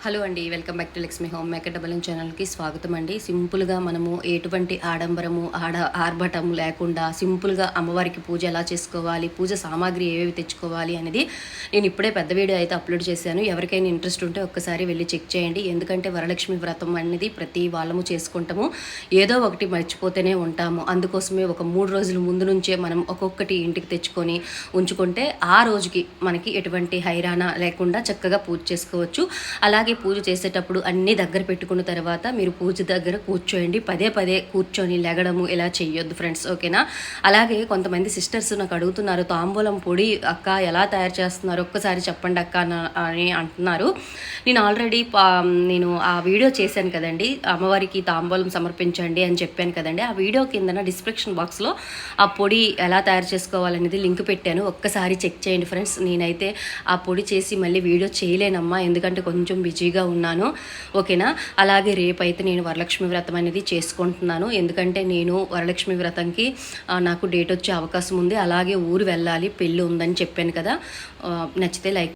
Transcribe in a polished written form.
Hello అండి, welcome back to Lakshmi home maker double ఛానల్కి స్వాగతం అండి. సింపుల్గా మనము ఎటువంటి ఆడంబరము ఆర్భటం లేకుండా సింపుల్గా అమ్మవారికి పూజ ఎలా చేసుకోవాలి, పూజ సామాగ్రి ఏవేవి తెచ్చుకోవాలి అనేది నేను ఇప్పుడే పెద్ద వీడియో అయితే అప్లోడ్ చేశాను. ఎవరికైనా ఇంట్రెస్ట్ ఉంటే ఒక్కసారి వెళ్ళి చెక్ చేయండి. ఎందుకంటే వరలక్ష్మి వ్రతం అనేది ప్రతి వాళ్ళము చేసుకుంటాము, ఏదో ఒకటి మర్చిపోతూనే ఉంటాము. అందుకోసమే ఒక 3 రోజుల ముందు నుంచే మనం ఒక్కొక్కటి ఇంటికి తెచ్చుకొని ఉంచుకుంటే ఆ రోజుకి మనకి ఎటువంటి హైరాణ లేకుండా చక్కగా పూజ చేసుకోవచ్చు. అలాగే పూజ చేసేటప్పుడు అన్నీ దగ్గర పెట్టుకున్న తర్వాత మీరు పూజ దగ్గర కూర్చోండి. పదే పదే కూర్చొని లెగడము ఇలా చెయ్యొద్దు ఫ్రెండ్స్, ఓకేనా? అలాగే కొంతమంది సిస్టర్స్ నాకు అడుగుతున్నారు, తాంబూలం పొడి అక్క ఎలా తయారు చేస్తున్నారు ఒక్కసారి చెప్పండి అక్క అని అంటున్నారు. నేను ఆల్రెడీ నేను ఆ వీడియో చేశాను కదండి, అమ్మవారికి తాంబూలం సమర్పించండి అని చెప్పాను కదండి. ఆ వీడియో కిందన డిస్క్రిప్షన్ బాక్స్లో ఆ పొడి ఎలా తయారు చేసుకోవాలనేది లింక్ పెట్టాను, ఒక్కసారి చెక్ చేయండి ఫ్రెండ్స్. నేనైతే ఆ పొడి చేసి మళ్ళీ వీడియో చేయలేనమ్మా, ఎందుకంటే కొంచెం బిజీగా ఉన్నాను, ఓకేనా? అలాగే రేపైతే నేను వరలక్ష్మి వ్రతం అనేది చేసుకుంటున్నాను. ఎందుకంటే నేను వరలక్ష్మి వ్రతంకి నాకు డేట్ వచ్చే అవకాశం ఉంది. అలాగే ఊరు వెళ్ళాలి, పెళ్ళి ఉందని చెప్పాను కదా. నచ్చితే లైక్